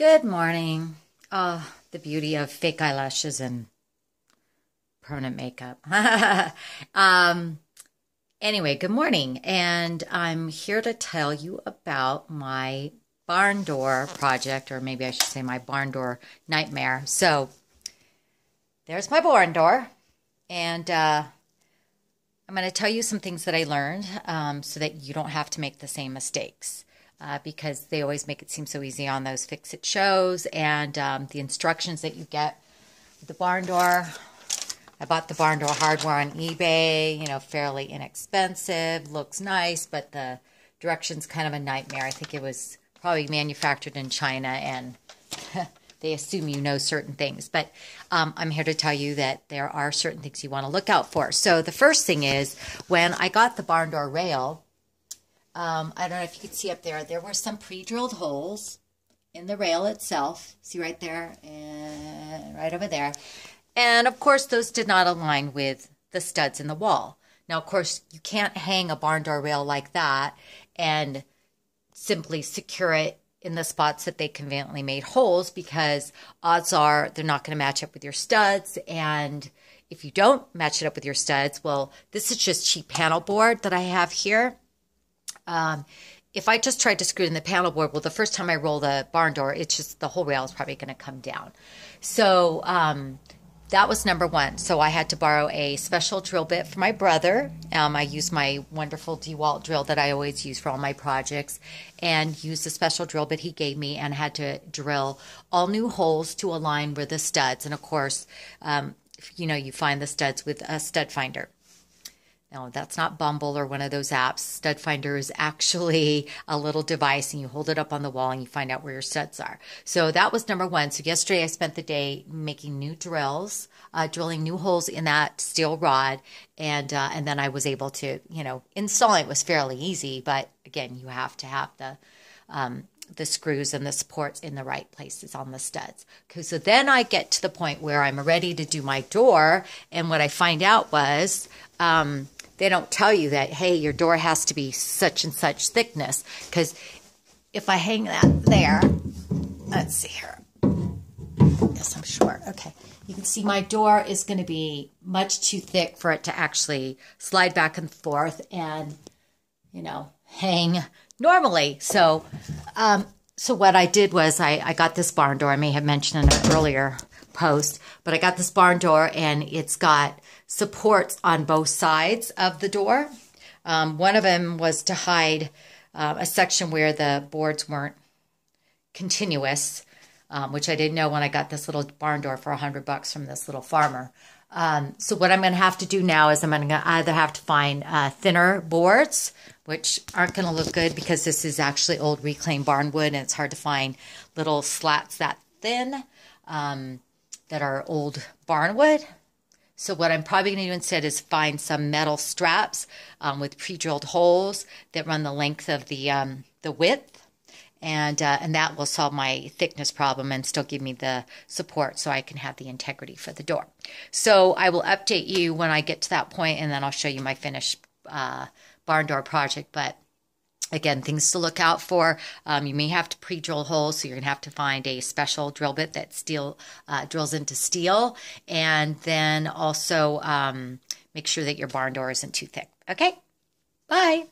Good morning. Oh, the beauty of fake eyelashes and permanent makeup. um, anyway, good morning. And I'm here to tell you about my barn door project, or maybe I should say my barn door nightmare. So there's my barn door. And I'm going to tell you some things that I learned so that you don't have to make the same mistakes. Because they always make it seem so easy on those fix-it shows, and the instructions that you get with the barn door. I bought the barn door hardware on eBay, fairly inexpensive, looks nice, but the directions kind of a nightmare. I think it was probably manufactured in China, and they assume you know certain things. But I'm here to tell you that there are certain things you want to look out for. So the first thing is, when I got the barn door rail, I don't know if you can see up there, there were some pre-drilled holes in the rail itself. See right there and right over there. And of course, those did not align with the studs in the wall. Now, of course, you can't hang a barn door rail like that and simply secure it in the spots that they conveniently made holes, because odds are they're not going to match up with your studs. And if you don't match it up with your studs, well, this is just cheap panel board that I have here. If I just tried to screw it in the panel board, well, the first time I roll the barn door, it's just the whole rail is probably going to come down. So that was number one. So I had to borrow a special drill bit for my brother. I used my wonderful DeWalt drill that I always use for all my projects, and used the special drill bit he gave me, and had to drill all new holes to align with the studs. And of course, you find the studs with a stud finder. No, that's not Bumble or one of those apps. Stud Finder is actually a little device, and you hold it up on the wall and you find out where your studs are. So that was number one. So yesterday I spent the day making new drills, drilling new holes in that steel rod, and then I was able to, installing it was fairly easy. But again, you have to have the screws and the supports in the right places on the studs. Okay, so then I get to the point where I'm ready to do my door, and what I find out was they don't tell you that, hey, your door has to be such and such thickness, because if I hang that there, let's see here. Yes, I'm short. Okay. You can see my door is going to be much too thick for it to actually slide back and forth and, hang normally. So what I did was I got this barn door. I may have mentioned in an earlier post, but I got this barn door, and it's got supports on both sides of the door. One of them was to hide a section where the boards weren't continuous, which I didn't know when I got this little barn door for $100 from this little farmer. So what I'm going to have to do now is I'm going to either have to find thinner boards, which aren't going to look good because this is actually old reclaimed barn wood, and it's hard to find little slats that thin that are old barn wood. So what I'm probably going to do instead is find some metal straps with pre-drilled holes that run the length of the width, and that will solve my thickness problem and still give me the support so I can have the integrity for the door. So I will update you when I get to that point, and then I'll show you my finished barn door project. But again, things to look out for. You may have to pre-drill holes, so you're going to have to find a special drill bit that drills into steel. And then also make sure that your barn door isn't too thick. Okay? Bye.